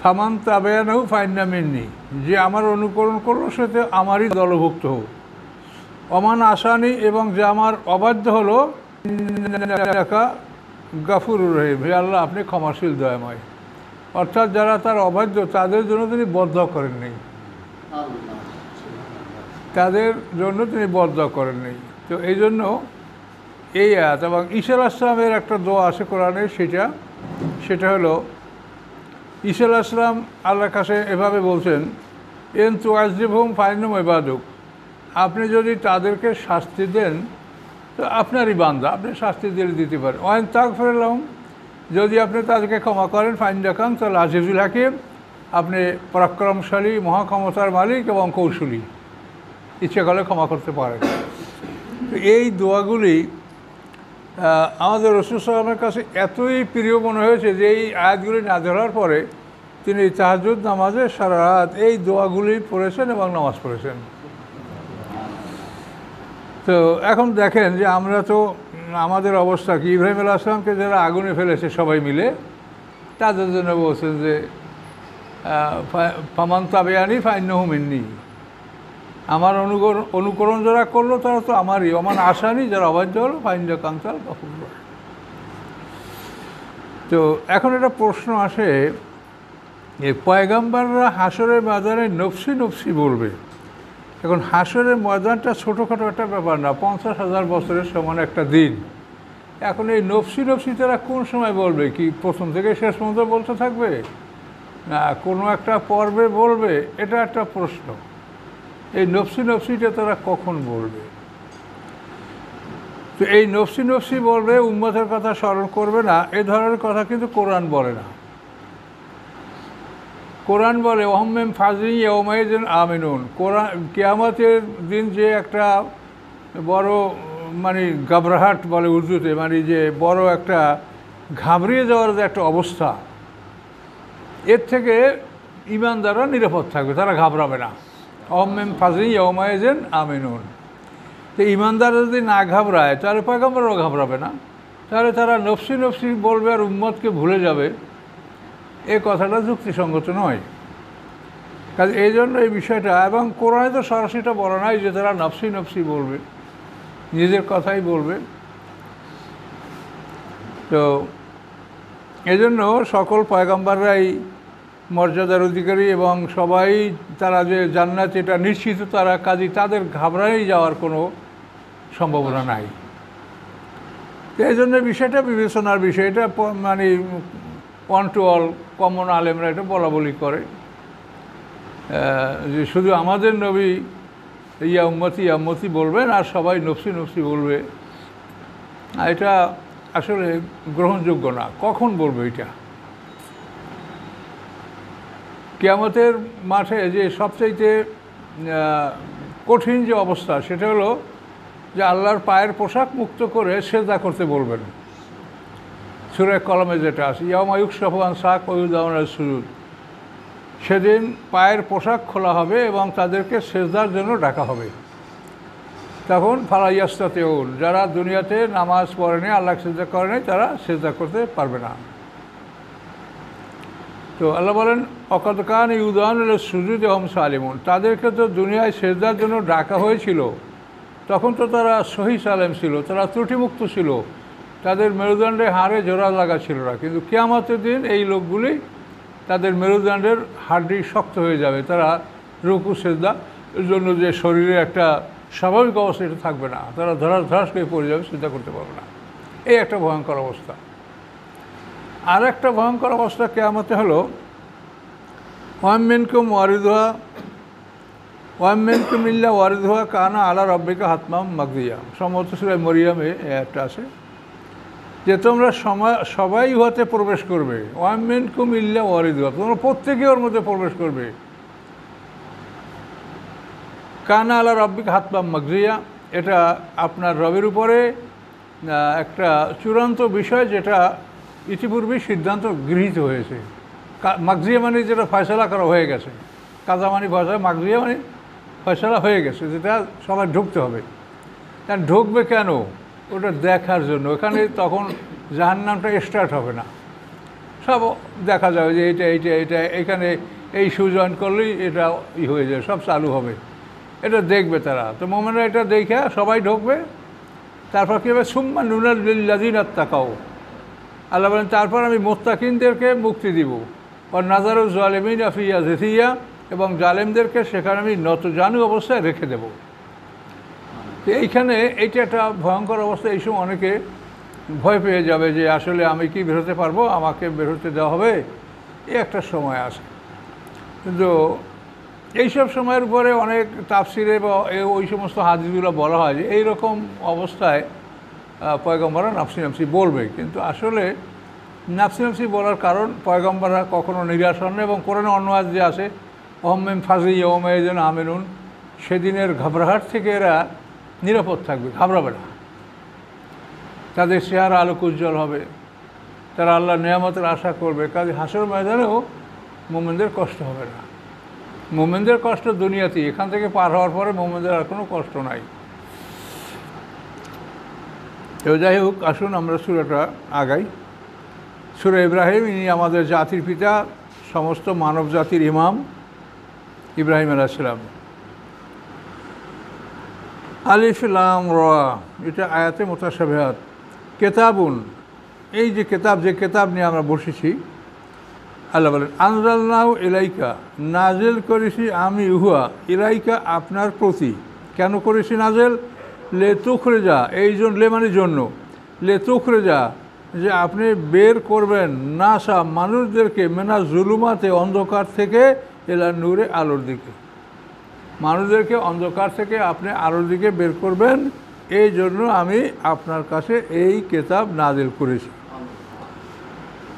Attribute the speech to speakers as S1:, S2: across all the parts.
S1: ফামান তাবেয়ানাহু ফাইন্না মিন্নি, যে আমার অনুকরণ করলো সে তো আমারই দলভুক্ত হোক। অমান আসানি, এবং যে আমার অবাধ্য হলো, গাফুরুর রহিম, হে আল্লাহ আপনি ক্ষমাশীল দয়াময়। অর্থাৎ যারা তার অবাধ্য তাদের জন্য তিনি বদদোয়া করেননি, তাদের জন্য তিনি বদদোয়া করেননি। তো এই জন্য এই আয়াত এবং ঈসা আলাইহিস সালামের একটা দোয়া আছে কোরআনে, সেটা হলো ঈসা আলাইহিস সালাম আল্লাহর কাছে এভাবে বলছেন, এন তুআযিবহুম ফাইন্নাহুম ইবাদুক, আপনি যদি তাদেরকে শাস্তি দেন তো আপনারই বান্দা, আপনি শাস্তি দিতে পারেন। ওয়াইন তাগফির লাহুম, যদি আপনি তাদেরকে ক্ষমা করেন ফাইন্নাকা আনতাল আজিজুল হাকিম, আপনি পরাক্রমশালী, মহাক্ষমতার মালিক এবং কৌশলী, ইচ্ছে করলে ক্ষমা করতে পারেন। তো এই দোয়াগুলি আমাদের রাসূল সাল্লাল্লাহু আলাইহি ওয়াসাল্লামের কাছে এতই প্রিয় মনে হয়েছে যে এই আয়াতগুলি নাযিল হওয়ার পরে তিনি তাহাজ্জুদ নামাজে সারা রাত এই দোয়াগুলি পড়েছেন এবং নামাজ পড়েছেন। তো এখন দেখেন যে আমরা তো আমাদের অবস্থা কি, ইব্রাহিম আলাইহিস সালামকে যারা আগুনে ফেলেছে সবাই মিলে, তাদের জন্য বলছেন যে ফামান তাবিআনি ফাইন্নাহু মিন্নি, আমার অনুকরণ যারা করলো তারা তো আমারই। অমান আসানি, যারা অবাধ্য হলো ফাইন্নাকা আনতাল গাফুরুর রহিম। তো এখন একটা প্রশ্ন আসে, এই পয়গাম্বররা হাসরের ময়দানে নফসি নফসি বলবে। এখন হাসরের ময়দানটা ছোটোখাটো একটা ব্যাপার না, 50,000 বছরের সমান একটা দিন। এখন এই নফসি নফসি তারা কোন সময় বলবে? কি প্রথম থেকে শেষ পর্যন্ত বলতে থাকবে, না কোনো একটা পর্বে বলবে? এটা একটা প্রশ্ন। এই নফসি নফসিটা তারা কখন বলবে? তো এই নফসি নফসি বলবে, উম্মতের কথা স্মরণ করবে না, এ ধরনের কথা কিন্তু কোরআন বলে না। কোরআন বলে ওয়াহমিম ফাজিন ইয়াউমাইযিন আমিনুন, কোরআন কিয়ামতের দিন যে একটা বড় মানে ঘাবড়াহাট বলে উর্দুতে, মানে যে বড় একটা ঘাবড়িয়ে যাওয়ার যে একটা অবস্থা, এর থেকে ঈমানদাররা নিরাপদ থাকবে, তারা ঘাবড়াবে না। ওয়াহমিম ফাজিন ইয়াউমাইযিন আমিনুন, তো ঈমানদাররা যদি না ঘাবড়ায় তাহলে পয়গম্বররাও ঘাবড়াবে না, তাহলে তারা নফসি নফসি বলবে আর উম্মতকে ভুলে যাবে। এই কথাটা যুক্তিসঙ্গত নয়। কাজে এই জন্য এই বিষয়টা, এবং কোরআনে তো সরাসরিটা বলা নাই যে তারা নফসি নফসি বলবে, নিজের কথাই বলবে। তো এই জন্য সকল পয়গম্বররাই মর্যাদার অধিকারী এবং সবাই তারা যে জান্নাত এটা নিশ্চিত, তারা কাজী তাদের ঘাবড়াই যাওয়ার কোনো সম্ভাবনা নাই। তো এই জন্য বিষয়টা বিবেচনার বিষয়। এটা মানে ওয়ান টু অল, কমন আলেমরা এটা বলা বলি করে যে শুধু আমাদের নবী ইয়া উম্মতি বলবেন আর সবাই নফসি নফসি বলবে, এটা আসলে গ্রহণযোগ্য না। কখন বলবে এটা? কিয়ামতের মাঠে যে সবচাইতে কঠিন যে অবস্থা সেটা হলো যে আল্লাহর পায়ের পোশাক মুক্ত করে সেজদা করতে বলবেন। সূরা কলমে যেটা আছে, ইয়াউমা ইউকশাফু আন সাক ওয়া ইউদআউনা সুজুদ, সেদিন পায়ের পোশাক খোলা হবে এবং তাদেরকে সেজদার জন্য ডাকা হবে। তখন ফালা ইয়াস্তাতিউন, যারা দুনিয়াতে নামাজ পড়েনি, আল্লাহ সেজদা করেনি, তারা সেজদা করতে পারবে না। তো আল্লাহ বলেন ওয়াকাদ কানা ইউদআউনা লিস সুজুদি ওয়া হুম সালিমুন, তাদেরকে তো দুনিয়ায় সেজদার জন্য ডাকা হয়েছিল, তখন তো তারা সহি সালেম ছিল, তারা ত্রুটিমুক্ত ছিল, তাদের মেরুদণ্ডে হাড়ে জোড়া লাগা ছিল না। কিন্তু কিয়ামতের দিন এই লোকগুলি তাদের মেরুদণ্ডের হাড়টি শক্ত হয়ে যাবে, তারা রুকু সেজদা এর জন্য যে শরীরে একটা স্বাভাবিক অবস্থা এটা থাকবে না, তারা ধরাস করে পড়ে যাবে, সেজদা করতে পারবে না। এই একটা ভয়ঙ্কর অবস্থা। আর একটা ভয়ঙ্কর অবস্থা কিয়ামতে হলো ওয়া মিনকুম ইল্লা ওয়ারিদুহা কানা আলা রাব্বিকা হাতমাম মাকদিয়া। সম্ভবত সূরা মরিয়মে একটা আছে যে তোমরা সবাই উহাতে প্রবেশ করবে। ওয়া মিনকুম ইল্লা ওয়ারিদুহা, তোমরা প্রত্যেকে ওর মধ্যে প্রবেশ করবে। কানা আলা রাব্বিকা হাতমাম মাকদিয়া, এটা আপনার রবের উপরে একটা চূড়ান্ত বিষয়, যেটা ইতিপূর্বেই সিদ্ধান্ত গৃহীত হয়েছে। মাকজিয়া মানে যেটা ফয়সালা করা হয়ে গেছে, কাজা মানে ফয়সালা, মাকজিয়া মানে ফয়সালা হয়ে গেছে, যেটা সবাই ঢুকতে হবে। কারণ ঢুকবে কেন? ওটা দেখার জন্য। এখানে তখন জাহান্নামটা স্টার্ট হবে না, সব দেখা যাবে যে এটা এখানে এই শু জয়েন করলেই এটা হয়ে যাবে, সব চালু হবে, এটা দেখবে তারা। তো মোমেনরা এটা দেখে সবাই ঢুকবে। তারপর কী হবে, সুম্মা নুনাল্লিল্লাযিনা তাকাও, আল্লাহ বলেন তারপর আমি মুত্তাকিনদেরকে মুক্তি দিব, আর নাজারু জালিমিনা ফিহা জাসিয়া, এবং জালেমদেরকে সেখানে আমি নতজানু অবস্থায় রেখে দেব। তো এইখানে এইটা একটা ভয়ঙ্কর অবস্থা। এই সময় অনেকে ভয় পেয়ে যাবে যে আসলে আমি কি বেরোতে পারবো, আমাকে বেরোতে দেওয়া হবে, এই একটা সময় আসে। কিন্তু এইসব সময়ের পরে অনেক তাফসিরে বা ওই সমস্ত হাদিসগুলো বলা হয় যে এইরকম অবস্থায় পয়গম্বররা নাফসি নাফসি বলবে। কিন্তু আসলে নাফসি নাফসি বলার কারণ, পয়গম্বররা কখনো নিরাশ হন না, এবং কোরআনে অন্য আয়াত যে আছে অহমেম ফাজি ইয়ৌমাইযিন আমিনুন, সেদিনের ঘাবড়াহাট থেকে এরা নিরাপদ থাকবে, ঘাবড়াবে না, তাদের চেহারা আলোক উজ্জ্বল হবে, তারা আল্লাহর নিয়ামতের আশা করবে। কাজে হাসর ময়দানেও মুমিনদের কষ্ট হবে না। মুমিনদের কষ্ট দুনিয়াতেই, এখান থেকে পার হওয়ার পরে মুমিনদের আর কোনো কষ্ট নাই। তো যাই হোক, আসুন আমরা সূরাটা আগাই। সূরা ইব্রাহিম, ইনি আমাদের জাতির পিতা, সমস্ত মানব জাতির ইমাম ইব্রাহিম আলাইহিস সালাম। আলিফ লাম রা, এটা আয়াতে মুতাশাবিহাত। কেতাবুন, এই যে কেতাব নিয়ে আমরা বসেছি, আল্লাহ বলেন আনজালনাহু ইলাইকা, নাজিল করেছি আমি উহা, ইলাইকা আপনার প্রতি। কেন করেছি নাজিল? লিতুখরিজা, এই জন্য, মানে জন্য, লিতুখরিজা যে আপনি বের করবেন, নাসা মানুষদেরকে, মিনাজ জুলুমাতে অন্ধকার থেকে, ইলা নূরে আলোর দিকে, মানুষদেরকে অন্ধকার থেকে আপনি আলোর দিকে বের করবেন, এই জন্য আমি আপনার কাছে এই কিতাব নাজিল করেছি।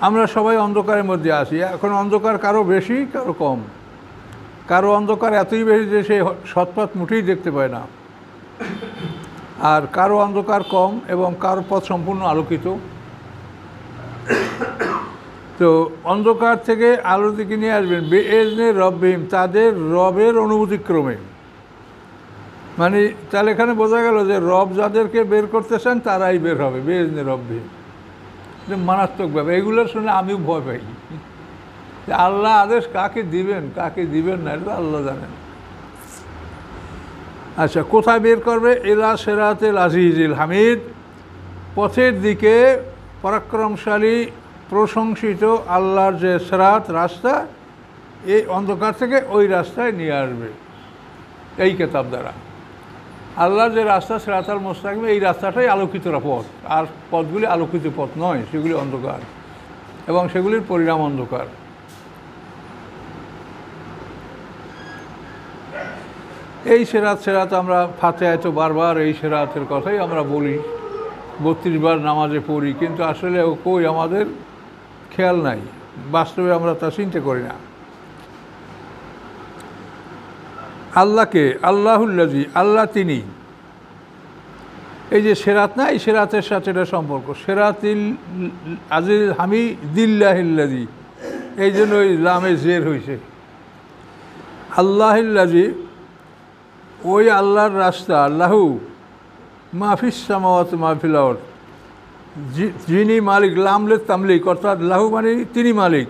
S1: আমরা সবাই অন্ধকারের মধ্যে আছি। এখন অন্ধকার কারো বেশি, কারো কম। কারো অন্ধকার এতই বেশি যে সে সৎপথ মুঠেই দেখতে পায় না, আর কারো অন্ধকার কম এবং কারো পথ সম্পূর্ণ আলোকিত। তো অন্ধকার থেকে আলোর দিকে নিয়ে আসবেন বেইজনে রব্বিহিম, তাদের রবের অনুমতিক্রমে। মানে তাহলে এখানে বোঝা গেল যে রব যাদেরকে বের করতেছেন তারাই বের হবে বেইজনে রব্বিহিম। যে মারাত্মকভাবে এগুলো শুনে আমিও ভয় পাই। আল্লাহ আদেশ কাকে দিবেন না, এটা আল্লাহ জানেন। আচ্ছা, কোথায় বের করবে? ইলা সিরাতিল আজিজিল হামিদ, পথের দিকে, পরাক্রমশালী প্রশংসিত আল্লাহর যে সিরাত, রাস্তা, এই অন্ধকার থেকে ওই রাস্তায় নিয়ে আসবে এই কিতাব দ্বারা। আল্লাহর যে রাস্তা সিরাতাল মুস্তাকিম, এই রাস্তাটাই আলোকিত পথ, আর পথগুলি আলোকিত পথ নয়, সেগুলি অন্ধকার, এবং সেগুলির পরিণাম অন্ধকার। এই সেরাত আমরা ফাতিহায় তো বারবার এই সেরাতের কথাই আমরা বলি, 32 বার নামাজে পড়ি, কিন্তু আসলে কই আমাদের খেয়াল নাই, বাস্তবে আমরা তা চিন্তা করি না। আল্লাহকে, আল্লাহুল্লাজি, আল্লাহ তিনি। এই যে সেরাত না, এই সেরাতের সাথে এটা সম্পর্ক। সেরাতিল আজিজ হামিদিল্লাহিল্লাজি, এই জন্য ওই লামে জের হয়েছে। আল্লাহিল্লাজি, ওই আল্লাহর রাস্তা, আল্লাহু মাহফিস সামাওয়াত মাহফিল আরদ, যিনি মালিক, লামলে তামলিক, অর্থাৎ লাহু মানে তিনি মালিক,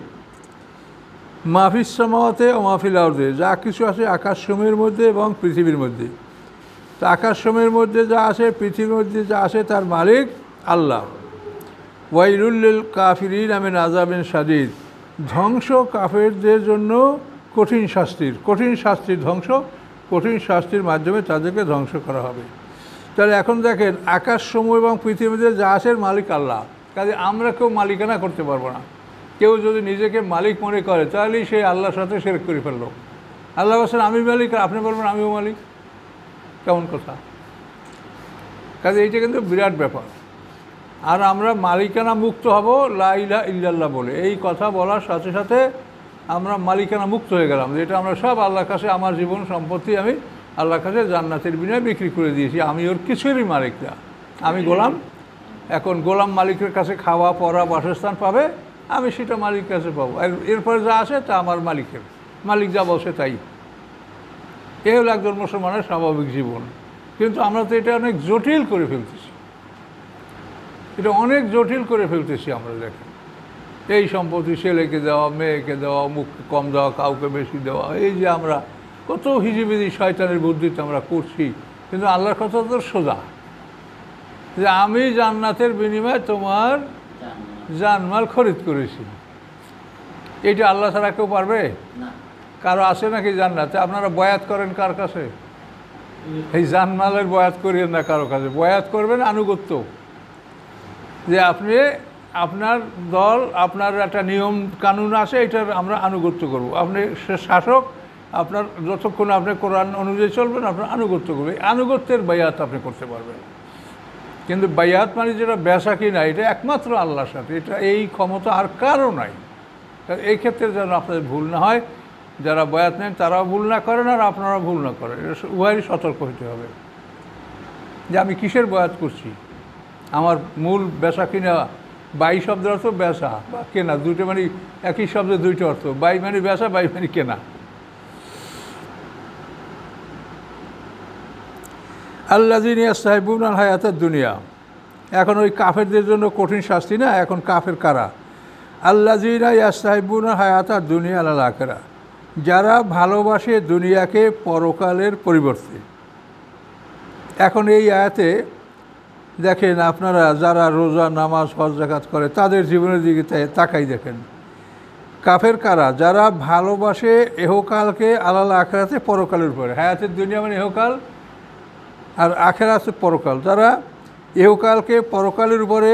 S1: মাহফিস সামাওয়াতে ও মাহফিল আরদে, যা কিছু আছে আকাশসমূহের মধ্যে এবং পৃথিবীর মধ্যে। তো আকাশসমূহের মধ্যে যা আছে, পৃথিবীর মধ্যে যা আছে, তার মালিক আল্লাহ। ওয়াইলুল লিল কাফিরিন মিন আযাবিন শাদীদ, ধ্বংস কাফেরদের জন্য কঠিন শাস্তির ধ্বংস, কঠিন শাস্তির মাধ্যমে তাদেরকে ধ্বংস করা হবে। তাহলে এখন দেখেন, আকাশসমূহ এবং পৃথিবীতে যা আছে মালিক আল্লাহ। কাজে আমরা কেউ মালিকানা করতে পারবো না। কেউ যদি নিজেকে মালিক মনে করে, তাহলেই সে আল্লাহর সাথে শিরক করে ফেললো। আল্লাহ বলছেন আমি মালিক, আর আপনি বলবেন আমিও মালিক, কেমন কথা? কাজে এইটা কিন্তু বিরাট ব্যাপার। আর আমরা মালিকানা মুক্ত হব লা ইলাহা ইল্লাল্লাহ বলে। এই কথা বলার সাথে সাথে আমরা মালিকানা মুক্ত হয়ে গেলাম, যেটা আমরা সব আল্লাহর কাছে, আমার জীবন সম্পত্তি আমি আল্লাহর কাছে জান্নাতের বিনিময়ে বিক্রি করে দিয়েছি। আমি ওর কিছুরই মালিক না, আমি গোলাম। এখন গোলাম মালিকের কাছে খাওয়া পরা বাসস্থান পাবে, আমি সেটা মালিকের কাছে পাবো। আর এরপরে যা আসে তা আমার মালিকের, মালিক যা বসে তাই। এ হলো একজন মুসলমানের স্বাভাবিক জীবন। কিন্তু আমরা তো এটা অনেক জটিল করে ফেলতেছি, আমরা দেখেন এই সম্পত্তি ছেলেকে দেওয়া, মেয়েকে দেওয়া, মুখকে কম দেওয়া, কাউকে বেশি দেওয়া, এই যে আমরা কত হিজিবিজি শয়তানের বুদ্ধিতে আমরা করছি। কিন্তু আল্লাহর কথা তো সোজা, যে আমি জান্নাতের বিনিময়ে তোমার জানমাল খরিদ করেছি। এইটা আল্লাহ ছাড়া কেউ পারবে? কারো আছে নাকি জান্নাতে? আপনারা বয়াত করেন কার কাছে? এই জানমালের বয়াত করিয়েন না কারো কাছে, বয়াত করবেন আনুগত্য, যে আপনি আপনার দল, আপনার একটা নিয়ম কানুন আছে, এটার আমরা আনুগত্য করব। আপনি শাসক, আপনার যতক্ষণ আপনি কোরআন অনুযায়ী চলবেন আপনার আনুগত্য করবেন, আনুগত্যের বায়াত আপনি করতে পারবেন। কিন্তু বায়াত মানে যেটা বেচা কিনা, এটা একমাত্র আল্লাহর সাথে, এটা এই ক্ষমতা আর কারও নাই। এই ক্ষেত্রে যেন আপনাদের ভুল না হয়, যারা বয়াত নেন তারাও ভুল না করেন আর আপনারাও ভুল না করেন, এটা উভয়েরই সতর্ক হতে হবে যে আমি কিসের বয়াত করছি। আমার মূল বেচা কিনা, বাই শব্দের অর্থ বেচা বা কেনা, দুটো মানে একই শব্দের দুইটা অর্থ, বাই মানে বেচা, বাই মানে কেনা। আল্লাযীনা ইয়াসতাহিবুনা আল হায়াতাদ দুনিয়া, এখন ওই কাফেরদের জন্য কঠিন শাস্তি না, এখন কাফের কারা? আল্লাযীনা ইয়াসতাহিবুনা হায়াতাদ দুনিয়া আলাল আখিরাহ, যারা ভালোবাসে দুনিয়াকে পরকালের পরিবর্তে। এখন এই আয়াতে দেখেন আপনারা যারা রোজা, নামাজ, হজ, যাকাত করে তাদের জীবনের দিকে তাকাই দেখেন, কাফের কারা? যারা ভালোবাসে এহকালকে আলাল আখিরাতে, পরকালের উপরে। হায়াতের দুনিয়া মানে এহকাল, আর আখিরাত আছে পরকাল। যারা এহকালকে পরকালের উপরে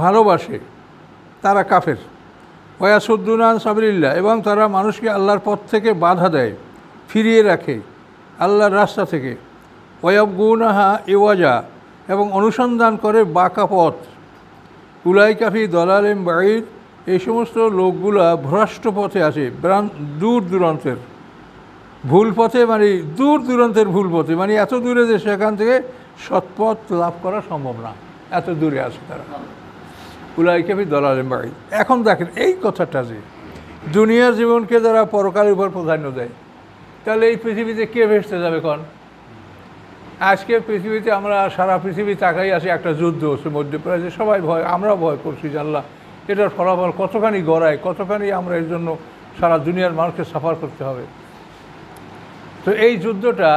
S1: ভালোবাসে তারা কাফের। ওয়াসুদ্দুনা আন সাবিলিল্লাহ, এবং তারা মানুষকে আল্লাহর পথ থেকে বাধা দেয়, ফিরিয়ে রাখে আল্লাহর রাস্তা থেকে। ওয়াবগুনাহা ইওয়াজা, এবং অনুসন্ধান করে বাঁকা পথ। উলাইকা ফি দালালিন বাঈদ, এই সমস্ত লোকগুলা ভ্রষ্ট পথে আছে, দূর দূরান্তের ভুল পথে, মানে দূর দূরান্তের ভুল পথে, মানে এত দূরে যে সেখান থেকে সৎপথ লাভ করা সম্ভব না, এত দূরে আছে তারা। উলাইকা ফি দালালিন বাঈদ। এখন দেখেন এই কথাটা, যে দুনিয়ার জীবনকে যারা পরকালের উপর প্রাধান্য দেয়, তাহলে এই পৃথিবীতে কে ভেসতে যাবে? কোন আজকে পৃথিবীতে আমরা সারা পৃথিবী তাকাই আসি, একটা যুদ্ধ হচ্ছে মধ্যপ্রাচ্যে, সবাই ভয়, আমরাও ভয় করছি যে আল্লাহ এটার ফলাফল কতখানি গড়ায়, কতখানি আমরা এর জন্য সারা দুনিয়ার মানুষকে সাফার করতে হবে। তো এই যুদ্ধটা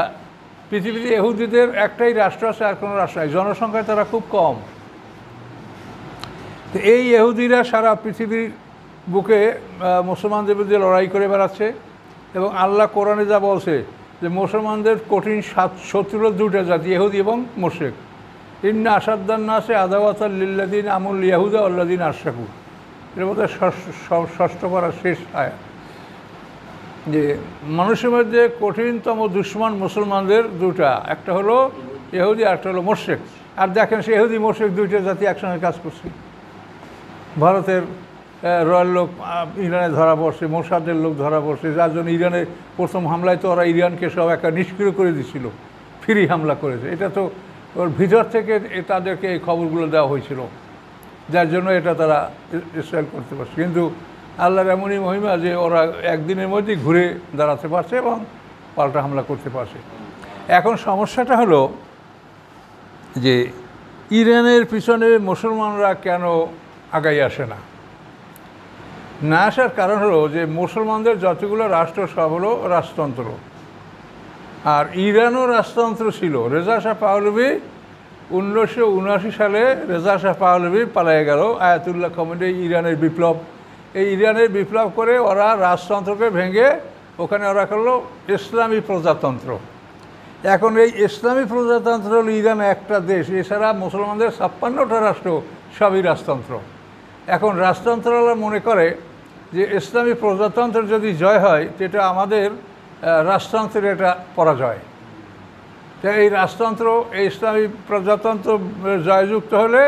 S1: পৃথিবীতে ইহুদিদের একটাই রাষ্ট্র আছে, আর কোনো রাষ্ট্র নাই, জনসংখ্যায় তারা খুব কম। তো এই ইহুদিরা সারা পৃথিবীর বুকে মুসলমানদের বিরুদ্ধে লড়াই করে বেড়াচ্ছে, এবং আল্লাহ কোরআনে যা বলছে যে মুসলমানদের কঠিন শত্রু দুটা জাতি, ইহুদি এবং মুশরিক। ইন্না আসাদ্দান নাসে আদাওয়াতাল লিল্লাযিনা আমুল ইয়াহুদা ওয়াল্লাযিনা আশরাকু, এর মধ্যে ষষ্ঠ পারা শেষ আয়াত, যে মানুষের মধ্যে কঠিনতম দুশমন মুসলমানদের দুটা, একটা হলো ইহুদি আর একটা হলো মুশরিক। আর দেখেন সে ইহুদি মুশরিক দুইটা জাতি একসঙ্গে কাজ করছে। ভারতের রয়্যাল লোক ইরানে ধরা পড়ছে, মোসাদের লোক ধরা পড়ছে, যার জন্য ইরানের প্রথম হামলায় তো ওরা ইরানকে সব একটা নিষ্ক্রিয় করে দিচ্ছিল, ফ্রি হামলা করেছে। এটা তো ওর ভিতর থেকে তাদেরকে এই খবরগুলো দেওয়া হয়েছিল, যার জন্য এটা তারা ইসরায়েল করতে পারছে। কিন্তু আল্লাহর এমনই মহিমা যে ওরা একদিনের মধ্যেই ঘুরে দাঁড়াতে পারছে এবং পাল্টা হামলা করতে পারছে। এখন সমস্যাটা হলো যে ইরানের পিছনে মুসলমানরা কেন আগাই আসে না? না আসার কারণ হলো যে মুসলমানদের যতগুলো রাষ্ট্র সব হলো রাজতন্ত্র, আর ইরানও রাজতন্ত্র ছিল। রেজা শাহ পাহলভি 1979 সালে রেজা শাহ পাহলভি পালিয়ে গেল, আয়াতুল্লাহ খমেনি ইরানের বিপ্লব, এই ইরানের বিপ্লব করে ওরা রাজতন্ত্রকে ভেঙে ওখানে ওরা করলো ইসলামী প্রজাতন্ত্র। এখন এই ইসলামী প্রজাতন্ত্র হল ইরান একটা দেশ, এছাড়া মুসলমানদের 56টা রাষ্ট্র সবই রাজতন্ত্র। এখন রাজতন্ত্ররা মনে করে যে ইসলামী প্রজাতন্ত্র যদি জয় হয় সেটা আমাদের রাজতন্ত্রের একটা পরাজয়। তাই এই রাজতন্ত্র, এই ইসলামী প্রজাতন্ত্র জয়যুক্ত হলে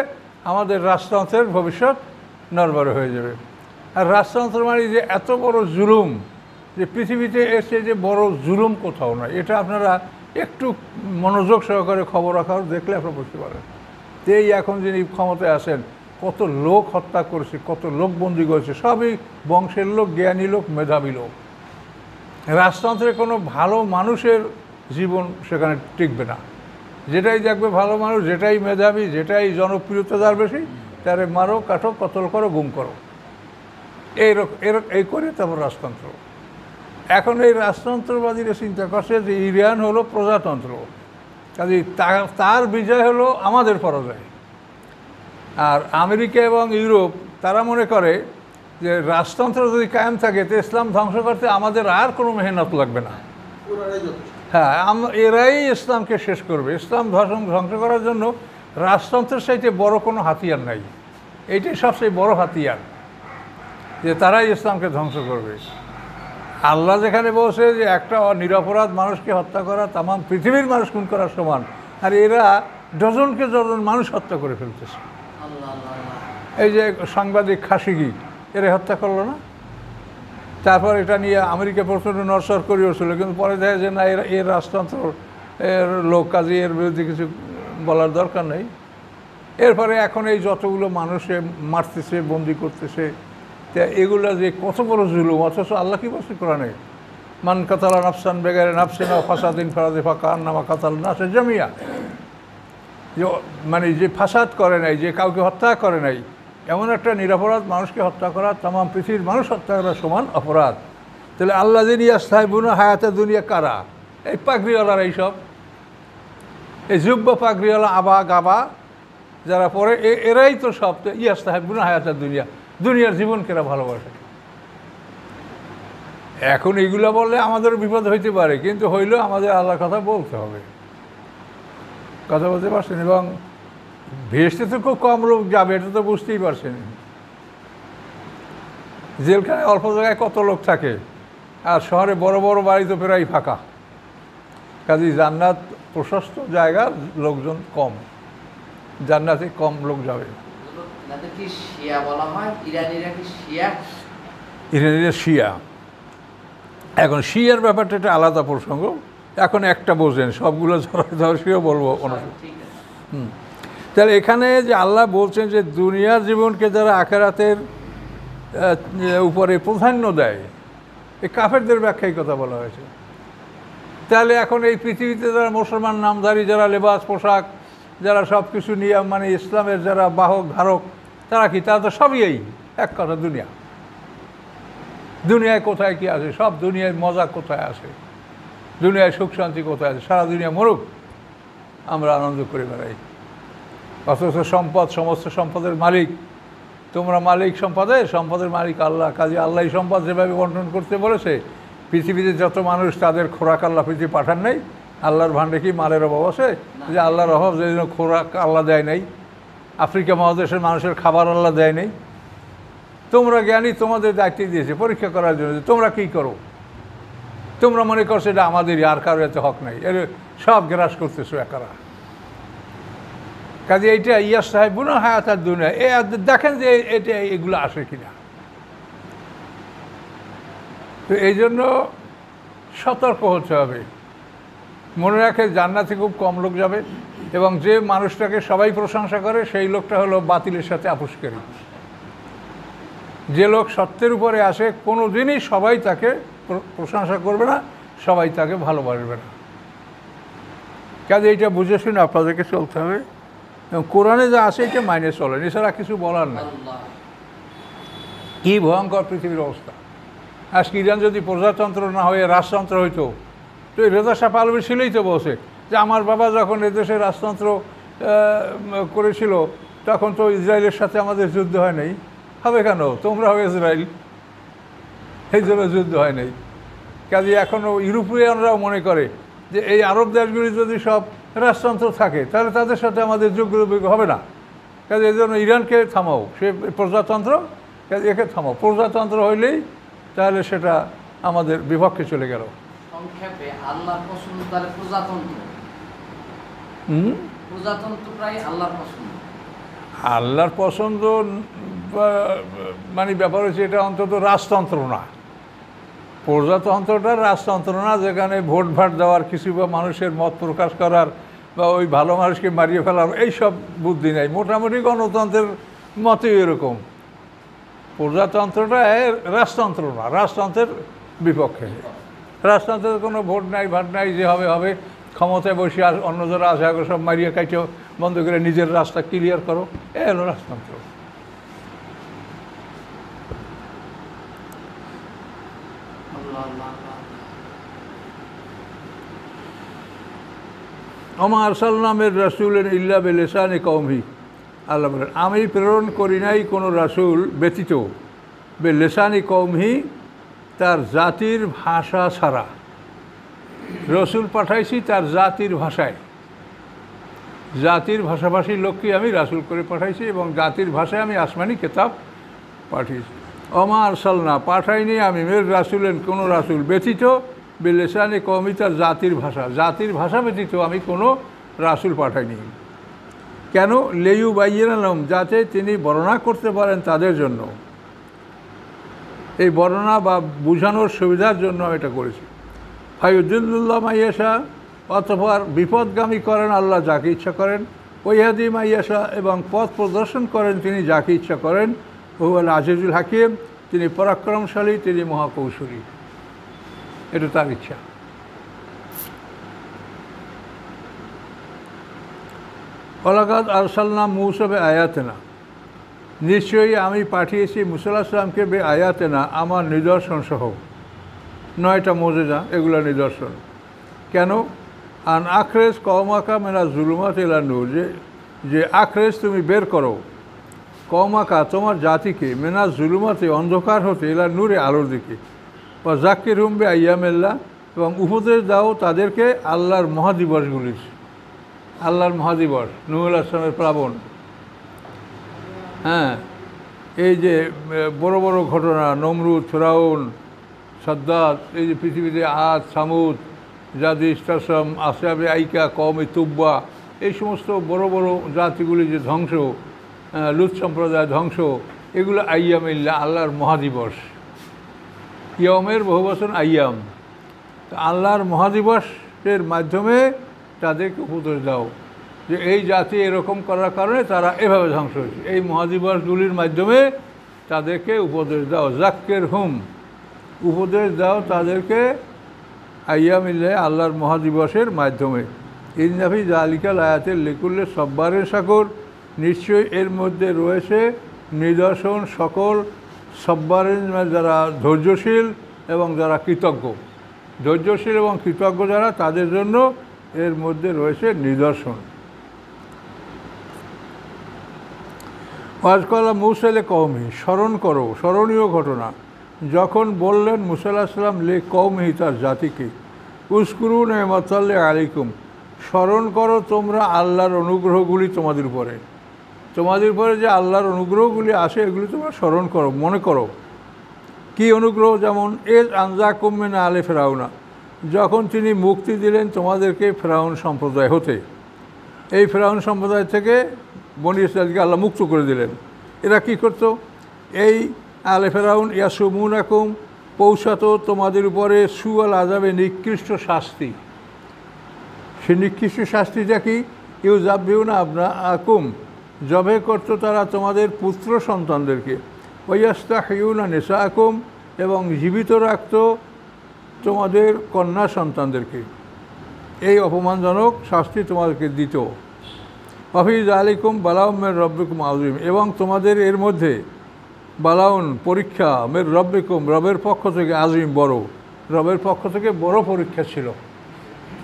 S1: আমাদের রাজতন্ত্রের ভবিষ্যৎ নড়বড়ে হয়ে যাবে। আর রাজতন্ত্র মানে যে এত বড় জুলুম, যে পৃথিবীতে এসে যে বড় জুলুম কোথাও নয়, এটা আপনারা একটু মনোযোগ সহকারে খবর রাখার দেখলে আপনারা বুঝতে পারেন। এই এখন যিনি ক্ষমতায় আছেন, কত লোক হত্যা করেছে, কত লোক বন্দি করেছে, সবই বংশের লোক, জ্ঞানী লোক, মেধাবী লোক। রাজতন্ত্রে কোনো ভালো মানুষের জীবন সেখানে টিকবে না। যেটাই দেখবে ভালো মানুষ, যেটাই মেধাবী, যেটাই জনপ্রিয়তা যার বেশি, তারে মারো, কাটো, কতল করো, গুম করো। এই করে তারপর রাজতন্ত্র। এখন এই রাজতন্ত্রবাদীরা চিন্তা করছে যে ইরান হলো প্রজাতন্ত্র, কাজে তার বিজয় হলো আমাদের পরাজয়। আর আমেরিকা এবং ইউরোপ তারা মনে করে যে রাজতন্ত্র যদি কায়েম থাকে তো ইসলাম ধ্বংস করতে আমাদের আর কোনো মেহনত লাগবে না। হ্যাঁ, এরাই ইসলামকে শেষ করবে। ইসলাম ধ্বংস করার জন্য রাজতন্ত্রের চাইতে বড় কোনো হাতিয়ার নাই। এইটাই সবচেয়ে বড় হাতিয়ার, যে তারাই ইসলামকে ধ্বংস করবে। আল্লাহ যেখানে বলছে যে একটা নিরপরাধ মানুষকে হত্যা করা তাম পৃথিবীর মানুষ খুন করার সমান, আর এরা ডজনকে ডজন মানুষ হত্যা করে ফেলতেছে। এই যে সাংবাদিক খাশিগি, এরা হত্যা করলো না? তারপর এটা নিয়ে আমেরিকা প্রচণ্ড নড়চড় করিয়েছিল, কিন্তু পরে দেখা যায় না, এর রাজতন্ত্র এর লোক, কাজে এর বিরুদ্ধে কিছু বলার দরকার নেই। এরপরে এখন এই যতগুলো মানুষে মারতেছে, বন্দি করতেছে, তা এগুলো যে কত বড় জুলুম। অথচ আল্লাহ কি বলছে কোরআনে, মান কাতালা নাফসান বেগারে নাফসিন ওয়া ফাসাদিন ফারাদে ফাকান নামা কাতাল নাসে জামিয়া। যে মানে যে ফাসাদ করে নাই, যে কাউকে হত্যা করে নাই, এমন একটা নিরপরাধ মানুষকে হত্যা করা তাম পৃথিবীর মানুষ হত্যা করার সমান অপরাধ। তাহলে আল্লাহ দিন ইয়াস্তাহিবুনা হায়াতে দুনিয়া কারা? এই পাগড়িওয়ালার, এইসব এই যুব্য পাগড়িওয়ালা আবা গাবা যারা পরে, এরাই তো সব ইয়াস্তাহিবুনা হায়াতে দুনিয়া, দুনিয়ার জীবনকে এরা ভালোবাসে। এখন এইগুলো বললে আমাদের বিপদ হইতে পারে, কিন্তু হইলেও আমাদের আল্লাহর কথা বলতে হবে। কথা বলতে পারছেন? এবং ভেস্টে তো খুব কম লোক যাবে, এটা তো বুঝতেই পারছেন। জেলখানে অল্প জায়গায় কত লোক থাকে, আর শহরে বড় বড় বাড়ি তো প্রায় ফাঁকা। কাজেই জান্নাত প্রশস্ত জায়গা, লোকজন কম, জান্নাতে কম লোক যাবে। ইরানিরা শিয়া। এখন শিয়ার ব্যাপারটা একটা আলাদা প্রসঙ্গ, এখন একটা বোঝেন, সবগুলো ধর্ষীয় বলবো। তাহলে এখানে যে আল্লাহ বলছেন যে দুনিয়ার জীবনকে যারা আখিরাতের উপরে প্রাধান্য দেয়, এই কাফেরদের ব্যাখ্যায় কথা বলা হয়েছে। তাহলে এখন এই পৃথিবীতে যারা মুসলমান নামধারী, যারা লেবাস পোশাক, যারা সব কিছু নিয়ে মানে ইসলামের যারা বাহক ধারক, তারা কি? তারা তো সবই এই এক কথা দুনিয়া। দুনিয়ায় কোথায় কি আছে? সব দুনিয়ায় মজা কোথায় আছে? দুনিয়ায় সুখ শান্তি কোথায় আছে? সারা দুনিয়া মরুক, আমরা আনন্দ করে বেড়াই। অথচ সম্পদ, সমস্ত সম্পদের মালিক তোমরা। মালিক সম্পদের, সম্পদের মালিক আল্লাহ। কাজে আল্লাহ সম্পদ যেভাবে বন্টন করতে বলেছে, পৃথিবীতে যত মানুষ, তাদের খোরাক আল্লাহ পৃথিবী পাঠান নাই। আল্লাহর ভান্ডে কি মালের অভাব আছে? যে আল্লাহর অভাব, যে জন্য খোরাক আল্লাহ দেয় নাই। আফ্রিকা মহাদেশের মানুষের খাবার আল্লাহ দেয় নাই। তোমরা জ্ঞানী, তোমাদের দায়িত্ব দিয়েছে পরীক্ষা করার জন্য, তোমরা কী করো। তোমরা মনে করছো এটা আমাদেরই, আর কারোর এতে হক নাই, এর সব গ্রাস করতেছো একারা। কাজে এইটা ইয়াস্তাহিবুনা হায়াতাদ দুনিয়া, দেখেন যে এটা এগুলো আসে কিনা। তো এই জন্য সতর্ক হতে হবে। মনে রাখে জান্নাতে খুব কম লোক যাবে, এবং যে মানুষটাকে সবাই প্রশংসা করে সেই লোকটা হলো বাতিলের সাথে আপোষকারী। যে লোক সত্যের উপরে আসে, কোনো দিনই সবাই তাকে প্রশংসা করবে না, সবাই তাকে ভালোবাসবে না। কাজে এইটা বুঝে শুনে আপনাদেরকে চলতে হবে, এবং কোরআনে যা আসে এটা মাইনে চলেন, এছাড়া কিছু বলার না। কী ভয়ঙ্কর পৃথিবীর অবস্থা! আজকে ইরান যদি প্রজাতন্ত্র না হয়ে রাজতন্ত্র হইতো, তো এই রেজা শাহ পাহলভী ছিলই তো বলছে যে আমার বাবা যখন এদেশে রাজতন্ত্র করেছিল, তখন তো ইসরায়েলের সাথে আমাদের যুদ্ধ হয় নাই। হবে কেন? তোমরা হবে ইসরায়েল, এই জন্য যুদ্ধ হয় নাই। কাজে এখনও ইউরোপিয়ানরাও মনে করে যে এই আরব দেশগুলি যদি সব রাজতন্ত্র থাকে, তাহলে তাদের সাথে আমাদের যুদ্ধ হবে না। কাজে এই জন্য ইরানকে থামাও, সে প্রজাতন্ত্র, কাজে একে থামাও। প্রজাতন্ত্র হইলেই তাহলে সেটা আমাদের বিপক্ষে চলে গেল।
S2: সংক্ষেপে আল্লাহর পছন্দ তাহলে প্রজাতন্ত্র। প্রজাতন্ত্র প্রায় আল্লাহর পছন্দ।
S1: আল্লাহর পছন্দ মানে ব্যাপার হচ্ছে এটা অন্তত রাজতন্ত্র না। প্রজাতন্ত্রটা রাজতন্ত্র না, যেখানে ভোট ভাট দেওয়ার কিছু, বা মানুষের মত প্রকাশ করার, বা ওই ভালো মানুষকে মারিয়ে ফেলার এইসব বুদ্ধি নাই। মোটামুটি গণতন্ত্রের মতই এরকম। প্রজাতন্ত্রটা রাজতন্ত্র না, রাজতন্ত্রের বিপক্ষে। রাজতন্ত্রের কোনো ভোট নাই, ভাট নাই, যে হবে হবে, ক্ষমতায় বসে আর অন্য যারা আসে আগে সব মারিয়ে কাটিয়ে বন্ধ করে নিজের রাস্তা ক্লিয়ার করো, এ হলো রাজতন্ত্র। আমা আরসালনামের রাসূলেন ইল্লা বিলিসানি কওমি, আল্লাহ বলেন আমি প্রেরণ করি নাই কোনো রাসূল ব্যতীত বিলিসানি কওমি, তার জাতির ভাষা ছাড়া। রসুল পাঠাইছি তার জাতির ভাষায়, জাতির ভাষাভাষীর লোককে আমি রাসূল করে পাঠাইছি এবং জাতির ভাষায় আমি আসমানি কিতাব পাঠিয়েছি। অমা আরসালনা পাঠাইনি আমি মের রাসূলেন কোনো রাসূল ব্যতীত বিলিসানি কওমি, তার জাতির ভাষা, জাতির ভাষা ব্যতীত আমি কোনো রাসূল পাঠাইনি। কেন? লিইয়ুবায়্যিনা লাহুম, যাতে তিনি বর্ণনা করতে পারেন তাদের জন্য, এই বর্ণনা বা বোঝানোর সুবিধার জন্য আমি এটা করেছি। ফায়ুদিল্লুল্লাহ মাইয়াশা, অতঃপর বিপদগামী করেন আল্লাহ যাকে ইচ্ছা করেন, ওয়াহদি মাইয়াশা, এবং পথ প্রদর্শন করেন তিনি যাকে ইচ্ছা করেন। হুয়াল আজিজুল হাকিম, তিনি পরাক্রমশালী, তিনি মহাকৌশলী, এটা তার ইচ্ছা। ওয়ালাকাদ আরসালনা মূসা বিআয়াতিনা, নিশ্চয়ই আমি পাঠিয়েছি মূসা আলাইহিস সালামকে বিআয়াতিনা, আমার নিদর্শন সহ, 9টা মুজিজা, এগুলো নিদর্শন। কেন? আন আখরেজ কওমাকা মিনা যুলুমাত ইলা নূর, যে আখরেজ তুমি বের করো, কওমাকা তোমার জাতিকে, মিনা যুলুমাতে অন্ধকার হতে, ইলা নূরে আলোর দিকে, বা যাক্কিরহুম বিআইয়ামিল্লাহ, এবং উপদেশ দাও তাদেরকে আল্লাহর মহাদিবসগুলির, আল্লাহর মহাদিবস, নূহ আলাইহিস সালামের প্লাবন, হ্যাঁ, এই যে বড় বড় ঘটনা, নমরুদ, ফিরাউন, সাদ্দাত, এই যে পৃথিবীতে আদ, সামুদ, জাদি, ইস্তাসম, আসহাবে আইকা, কওমে তুব্বা, এই সমস্ত বড় বড় জাতিগুলি যে ধ্বংস, লুত সম্প্রদায় ধ্বংস, এগুলো আইয়ামিল্লাহ, আল্লাহর মহাদিবস। ইয়মের বহু বচন আইয়াম, আল্লাহর মহাদিবসের মাধ্যমে তাদেরকে উপদেশ দাও যে এই জাতি এরকম করার কারণে তারা এভাবে ধ্বংস হয়েছে, এই মহাদিবসগুলির মাধ্যমে তাদেরকে উপদেশ দাও। যাক্কির হুম, উপদেশ দাও তাদেরকে আইয়ামিল্লাহ, আল্লাহর মহাদিবসের মাধ্যমে। ইন্নাফি যালিকা লায়াতিল লিকুল্লি সাব্বারিন শাকুর, নিশ্চয়ই এর মধ্যে রয়েছে নিদর্শন সকল সাব্বারিন, যারা ধৈর্যশীল এবং যারা কৃতজ্ঞ, ধৈর্যশীল এবং কৃতজ্ঞ যারা, তাদের জন্য এর মধ্যে রয়েছে নিদর্শন। ওয়াজকালা মূসা লিকওমি, স্মরণ করো, স্মরণীয় ঘটনা, যখন বললেন মূসা আলাইহিস সালাম লিকওমিহি, তার জাতিকে, উযকুরু নি'মাতাল্লাহি আলাইকুম, স্মরণ করো তোমরা আল্লাহর অনুগ্রহগুলি তোমাদের উপরে, তোমাদের উপরে যে আল্লাহর অনুগ্রহগুলি আসে এগুলি তোমরা স্মরণ করো, মনে করো। কি অনুগ্রহ? যেমন এজ আনজাকুম মিন আলি ফিরাউনা, যখন তিনি মুক্তি দিলেন তোমাদেরকে ফিরাউন সম্প্রদায় হতে, এই ফিরাউন সম্প্রদায় থেকে বনী ইসরাঈলকে আল্লাহ মুক্ত করে দিলেন। এরা কি করত? এই আলে ফিরাউন ইয়াসুমুনাকুম, পৌঁছাতো তোমাদের উপরে সুয়াল আযাবে, নিকৃষ্ট শাস্তি। সে নিকৃষ্ট শাস্তিটা কি? ইউযাব্বিহুনা আবনাআকুম, জবে করতো তারা তোমাদের পুত্র সন্তানদেরকে, ওয়াইয়াস্তাহয়ুনা নিসাআকুম, এবং জীবিত রাখত তোমাদের কন্যা সন্তানদেরকে। এই অপমানজনক শাস্তি তোমাদেরকে দিত। ওয়াফি যালিকুম বালাউম মির রব্বিকুম আযীম, এবং তোমাদের এর মধ্যে বালাউন, পরীক্ষা, মির রব্বিকুম, রবের পক্ষ থেকে, আযীম, বড়, রবের পক্ষ থেকে বড় পরীক্ষা ছিল।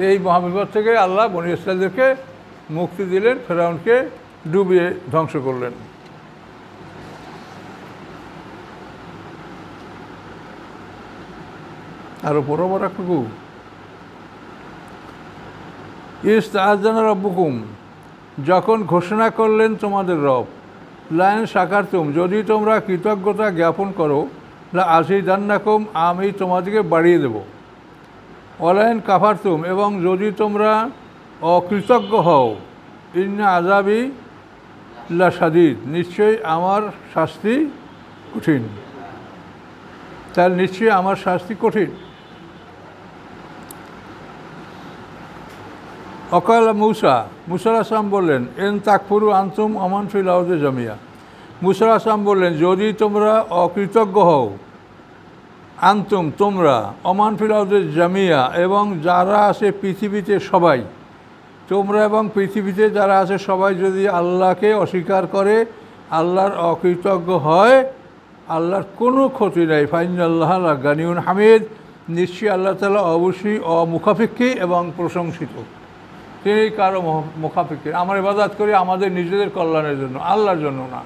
S1: এই মহাবিপদ থেকে আল্লাহ বনী ইসরাঈলদেরকে মুক্তি দিলেন, ফিরাউনকে ডুবিয়ে ধ্বংস করলেন। আরও বড় একটুকু, ইস্তাআযানা রাব্বুকুম, যখন ঘোষণা করলেন তোমাদের রব, লাইন শাকারতুম, যদি তোমরা কৃতজ্ঞতা জ্ঞাপন করো, লা আযীদান্নাকুম, আমি তোমাদেরকে বাড়িয়ে দেব। ওয়ালাইন কাফারতুম, এবং যদি তোমরা অকৃতজ্ঞ হও, ইন্না আযাবি লা শাদীদ, নিশ্চয়ই আমার শাস্তি কঠিন। তার নিশ্চয়ই আমার শাস্তি কঠিন। অকাল মূসা, মূসা আলাইহিস সালাম বললেন, এন তাকফুরু আনতুম আমান ফিল আরদি জামিয়া, মূসা আলাইহিস সালাম বললেন, যদি তোমরা অকৃতজ্ঞ হও, আনতুম, তোমরা, আমান ফিল আরদি জামিয়া, এবং যারা আছে পৃথিবীতে সবাই, তোমরা এবং পৃথিবীতে যারা আছে সবাই যদি আল্লাহকে অস্বীকার করে, আল্লাহর অকৃতজ্ঞ হয়, আল্লাহর কোনো ক্ষতি নেই। ফাইনাল্লাহ লা গানিউন হামিদ, নিশ্চয়ই আল্লাহ তাআলা অবশ্যই অমুখাপেক্ষী এবং প্রশংসিত। তিনি কারো মুখাপেক্ষী। আমরা ইবাদত করি আমাদের নিজেদের কল্যাণের জন্য, আল্লাহর জন্য না।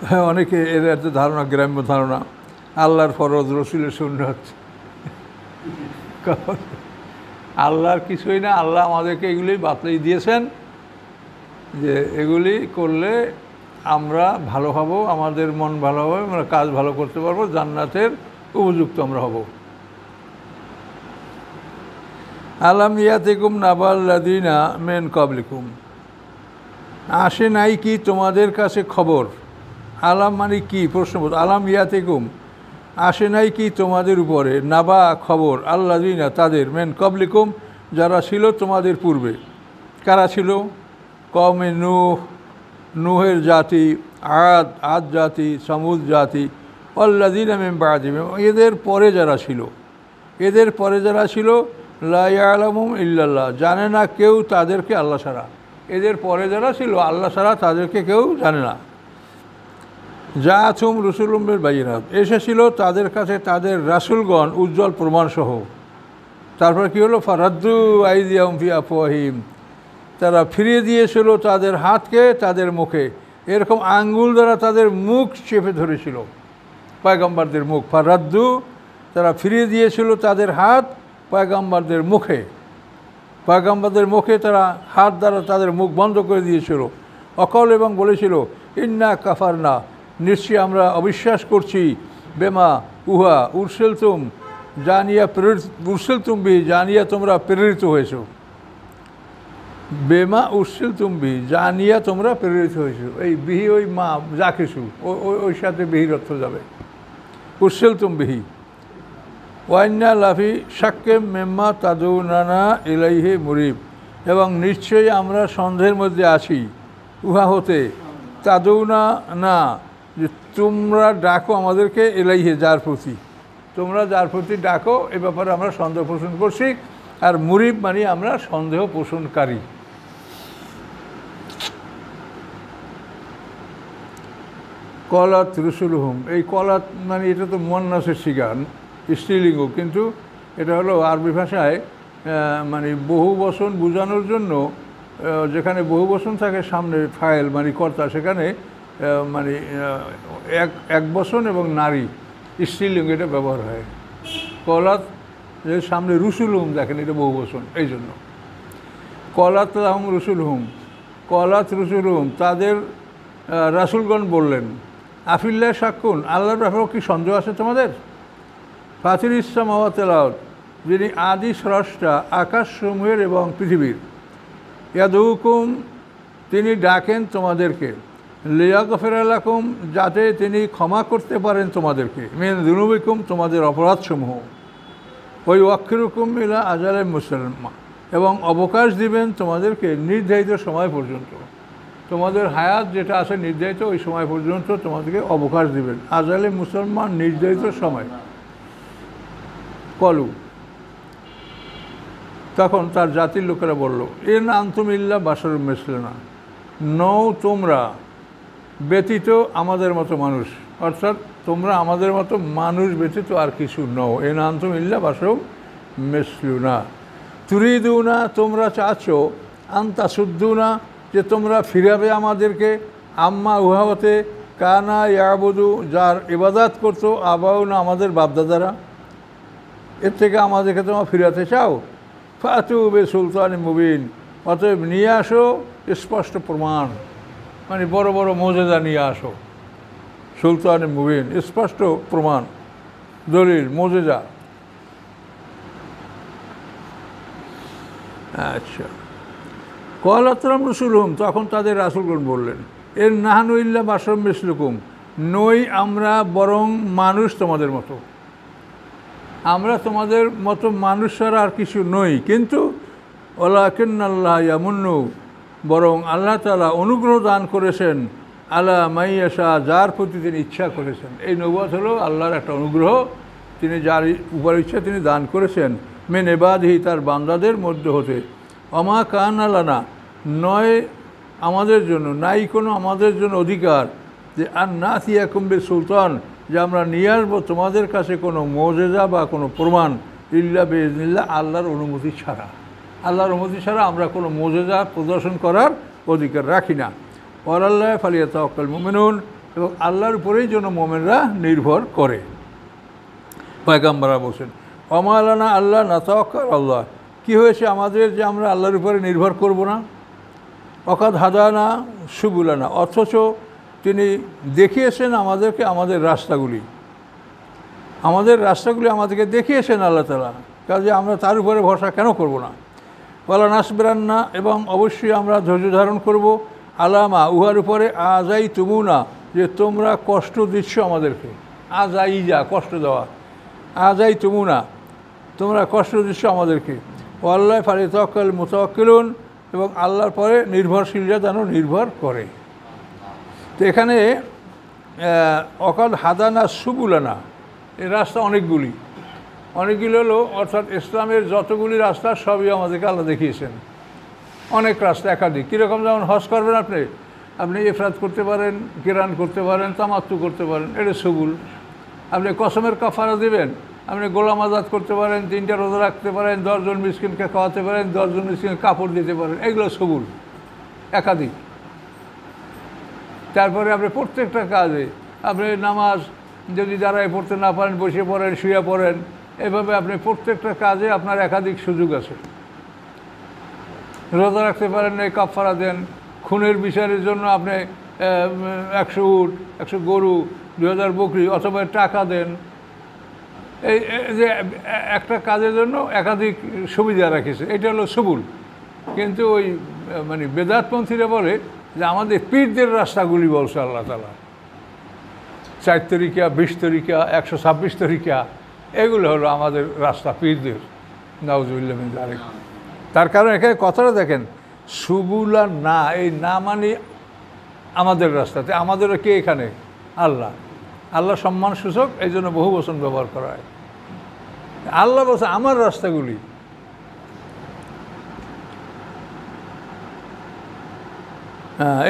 S1: হ্যাঁ, অনেকে এর একটা ধারণা, গ্রাম্য ধারণা, আল্লাহর ফরজ রসুলের সুন্নাত। আল্লাহর কিছুই না, আল্লাহ আমাদেরকে এগুলি বাতলাই দিয়েছেন যে এগুলি করলে আমরা ভালো হব, আমাদের মন ভালো হবে, আমরা কাজ ভালো করতে পারবো, জান্নাতের উপযুক্ত আমরা হব। আলাম ইয়াতিকুম নাবাল্লাযিনা মিন ক্বাবলিকুম, আসে নাই কি তোমাদের কাছে খবর? আলাম মানে কি? প্রশ্নবোধ। আলাম ইয়াতিকুম, আসে নাই কি তোমাদের উপরে, নাবা খবর, আল্লাযিনা তাদের, মিন ক্বাবলিকুম যারা ছিল তোমাদের পূর্বে। কারা ছিল? কওমে নূহ, নূহের জাতি, আদ জাতি, সমুদ জাতি, আল্লাযিনা মিন বা'দিহিম, এদের পরে যারা ছিল, এদের পরে যারা ছিল, লা ইয়ালামুহুম ইল্লাল্লাহ, জানে না কেউ তাদেরকে আল্লাহ ছাড়া। এদের পরে যারা ছিল আল্লাহ ছাড়া তাদেরকে কেউ জানে না। জাআতুহুম রুসুলুহুম বিল বায়িনাত, এসেছিল তাদের কাছে তাদের রাসূলগণ উজ্জ্বল প্রমাণসহ। তারপর কি হলো? ফারাদ্দু আইদিয়াহুম ফি আফওয়াহিহিম, তারা ফিরিয়ে দিয়েছিল তাদের হাতকে তাদের মুখে। এরকম আঙ্গুল দ্বারা তাদের মুখ চেপে ধরেছিল, পয়গম্বরদের মুখ। ফারাদ্দু, তারা ফিরিয়ে দিয়েছিল তাদের হাত পয়গম্বরদের মুখে। পয়গম্বরদের মুখে তারা হাত দ্বারা তাদের মুখ বন্ধ করে দিয়েছিল। অকল, এবং বলেছিল, ইন্না কাফারনা, নিশ্চয়ই আমরা অবিশ্বাস করছি, বেমা উহা উরসিলতুম, জানিয়া প্রেরিত, উরসিলতুম বিহি, জানিয়া তোমরা প্রেরিত হয়েছ। বেমা উরসিলতুম বিহি, জানিয়া তোমরা প্রেরিত হয়েছ। এই বিহি ওই মা, যা কিছু ওই সাথে বিহির অর্থ যাবে। উরসিলতুম বিহি। ওয়াইন্না লাফি শাক্কে মেম্মা তাদুনানা ইলাইহি মুরিব, এবং নিশ্চয়ই আমরা সন্দেহের মধ্যে আছি উহা হতে, তাদুনা না, যে তোমরা ডাকো আমাদেরকে, ইলাইহি যার প্রতি, তোমরা যার প্রতি ডাকো, এ ব্যাপারে আমরা সন্দেহ পোষণ করছি। আর মুরিব মানে আমরা সন্দেহ পোষণকারী। কলাত রুসুলুহুম, এই কলাত মানে এটা তো মুয়ান্নাসের সিগা, স্ত্রীলিঙ্গ, কিন্তু এটা হলো আরবি ভাষায় মানে বহু বচন বোঝানোর জন্য, যেখানে বহু বচন থাকে সামনে ফাইল মানে কর্তা, সেখানে মানে এক বচন এবং নারী স্ত্রীলিঙ্গ এটা ব্যবহার হয়। কলাত, যে সামনে রুসুলহুম দেখেন, এটা বহু বচন, এই জন্য কলাত লাহুম রুসুলহুম, কলাত রুসুলহুম, তাদের রাসূলগণ বললেন, আফিল্লাহ শাক্কুন, আল্লাহর ব্যাপারেও কি সন্দেহ আছে তোমাদের? ফাতিরিস সামাওয়াতি ওয়াল আরদ, যিনি আদি স্রষ্টা আকাশসমূহের এবং পৃথিবীর। ইয়াদউকুম, তিনি ডাকেন তোমাদেরকে, লিয়াগফিরা লাকুম, যাতে তিনি ক্ষমা করতে পারেন তোমাদেরকে, মিন যুনুবিকুম, তোমাদের অপরাধসমূহ। ওই ওয়াক্খিরুকুম ইলা আজালিন মুসাম্মা, এবং অবকাশ দিবেন তোমাদেরকে নির্ধারিত সময় পর্যন্ত। তোমাদের হায়াত যেটা আছে নির্ধারিত, ওই সময় পর্যন্ত তোমাদেরকে অবকাশ দিবেন। আজালে মুসলমান, নির্ধারিত সময়। কলু, তখন তার জাতির লোকেরা বলল, ইন আনতুম ইল্লা বাশারুম মিসলুনা, নও তোমরা ব্যতীত আমাদের মতো মানুষ, অর্থাৎ তোমরা আমাদের মতো মানুষ ব্যতীত আর কিছু নও। ইন আনতুম ইল্লা বাশারুম মিসলুনা। তুরিদুনা, তোমরা চাচ্ছ, আনতা সুদ্দুনা, যে তোমরা ফিরাবে আমাদেরকে, আম্মা উহাওয়াতে কানা ইয়াবুদু, যার ইবাদত করতো, আবাউনা, আমাদের বাপদাদারা, এর থেকে আমাদেরকে তোমরা ফিরাতে চাও। ফাতু বে সুলতান মুবিন, অতএব নিয়ে আসো স্পষ্ট প্রমাণ, মানে বড় বড় মোজেজা নিয়ে আসো। সুলতান মুবিন, স্পষ্ট প্রমাণ, দলিল, মোজেজা। আচ্ছা, কলাতরাম রসুলহুম, তখন তাদের রাসূলগণ বললেন, এর নাহানু ইল্লা বাশারুম মিসলুকুম, নই আমরা বরং মানুষ তোমাদের মতো, আমরা তোমাদের মতো মানুষ ছাড়া আর কিছু নই। কিন্তু ওয়ালাকিন্নাল্লাহ ইয়ামুন্নু, বরং আল্লাহ তাআলা অনুগ্রহ দান করেছেন, আলা মাইয়াশা, যার প্রতি তিনি ইচ্ছা করেছেন। এই নবুয়ত হলো আল্লাহর একটা অনুগ্রহ, তিনি যার উপর ইচ্ছা তিনি দান করেছেন। মিন ইবাদিহি, তার বান্দাদের মধ্য হতে। অমা কানা লানা, নয় আমাদের জন্য, নাই কোনো আমাদের জন্য অধিকার, যে আর নাতিয়াকুম বিস সুলতান, যে আমরা নিয়ে আসবো তোমাদের কাছে কোনো মোজেজা বা কোনো প্রমাণ, ইল্লা বিইজনিল্লাহ, আল্লাহর অনুমতি ছাড়া। আল্লাহর অনুমতি ছাড়া আমরা কোনো মোজেজা প্রদর্শন করার অধিকার রাখি না। ওয়ালাল্লাহ ফালিয়াতাওয়াক্কাল মুমিনুন, এবং আল্লাহর উপরেই যেন মোমেনরা নির্ভর করে। পয়গম্বররা বলছেন অমালানা আল্লাহ নাতাওয়াক্কাল আল্লাহ, কী হয়েছে আমাদের যে আমরা আল্লাহর উপরে নির্ভর করব না? অকাদ হাদানা সুবুলানা, অথচ তিনি দেখিয়েছেন আমাদেরকে আমাদের রাস্তাগুলি, আমাদেরকে দেখিয়েছেন আল্লাহ তাআলা, কাজে আমরা তার উপরে ভরসা কেন করব না? ওয়ালা নাসবিরান্না, এবং অবশ্যই আমরা ধৈর্য ধারণ করব, আলামা উহার উপরে আজাই তুমুনা, যে তোমরা কষ্ট দিচ্ছ আমাদেরকে, আজাই যা কষ্ট দেওয়া, আজাই তুমুনা তোমরা কষ্ট দিচ্ছ আমাদেরকে। ওয়াল্লাহ ফালিয়াতাওয়াক্কাল মুতাওয়াক্কিলুন, এবং আল্লাহর পরে নির্ভরশীলরা যেন নির্ভর করে। তো এখানে অকাদ হাদানা সুবুলানা, এই রাস্তা অনেকগুলি হলো, অর্থাৎ ইসলামের যতগুলি রাস্তা সবই আমাদেরকে আল্লাহ দেখিয়েছেন। অনেক রাস্তা, একাধিক। কীরকম? যেমন হজ করবেন আপনি ইফরাদ করতে পারেন, কিরান করতে পারেন, তামাত্তু করতে পারেন, এটা সুবুল। আপনি কসমের কাফারা দেবেন, আপনি গোলাম আজাদ করতে পারেন, 3টা রোজা রাখতে পারেন, 10 জন মিসকিনকে খাওয়াতে পারেন, 10 জন মিসকিনকে কাপড় দিতে পারেন, এগুলো সবুল, একাধিক। তারপরে আপনি প্রত্যেকটা কাজে, আপনি নামাজ যদি দাঁড়ায় পড়তে না পারেন, বসে পড়েন, শুয়ে পড়েন, এভাবে আপনি প্রত্যেকটা কাজে আপনার একাধিক সুযোগ আছে। রোজা রাখতে পারেন, এই কাফারা দেন। খুনের বিচারের জন্য আপনি 100 উট, 100 গরু, 2000 বকরি অথবা টাকা দেন। এই যে একটা কাজের জন্য একাধিক সুবিধা রাখেছে, এটা হলো সবুল। কিন্তু ওই মানে বেদাতপন্থীরা বলে যে আমাদের পীরদের রাস্তাগুলি বলছে আল্লাহ তাআলা, 4 তরিকা, 20 তরিকা, 126 তরিকা, এগুলো হলো আমাদের রাস্তা পীরদের। নাউজুবিল্লাহ মিন যালিক। তার কারণ এখানে কথাটা দেখেন, সুবুলা না, এই না মানে আমাদের রাস্তাতে, আমাদেরও কে এখানে? আল্লাহ সম্মান সূচক, এই জন্য বহু বচন ব্যবহার করা হয়। আল্লাহ বলছে আমার রাস্তাগুলি।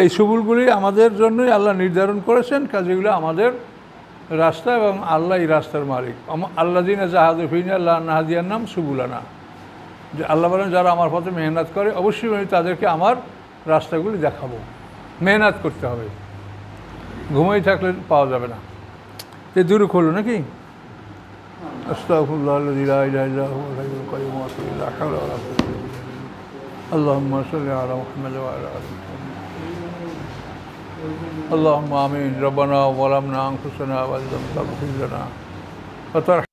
S1: এই সুবুলগুলি আমাদের জন্যই আল্লাহ নির্ধারণ করেছেন, কাজেগুলো আমাদের রাস্তা, এবং আল্লাহ এই রাস্তার মালিক। আল্লাযিনা জাহাদু ফিনা লানাহদিয়ান্নাহুম সুবুলানা, যে আল্লাহ বলেন যারা আমার পথে মেহনত করে অবশ্যই আমি তাদেরকে আমার রাস্তাগুলি দেখাবো। মেহনত করতে হবে, ঘুমাই থাকলে পাওয়া যাবে না। এই দুরূহ হলো নাকি? আস্তাগফিরুল্লাহাল্লাযী লা ইলাহা ইল্লা হুয়াল হাইয়ুল কাইয়্যুম ওয়া আতুবু ইলাইহি, লা হাওলা ওয়া লা কুওয়াতা ইল্লা বিল্লাহ। আল্লাহুম্মা সাল্লি আলা মুহাম্মাদ ওয়া আলা আলি মুহাম্মাদ। আল্লাহুম্মা আমিন। রব্বানা যালামনা আনফুসানা ওয়া লাম তাগফির লানা ওয়া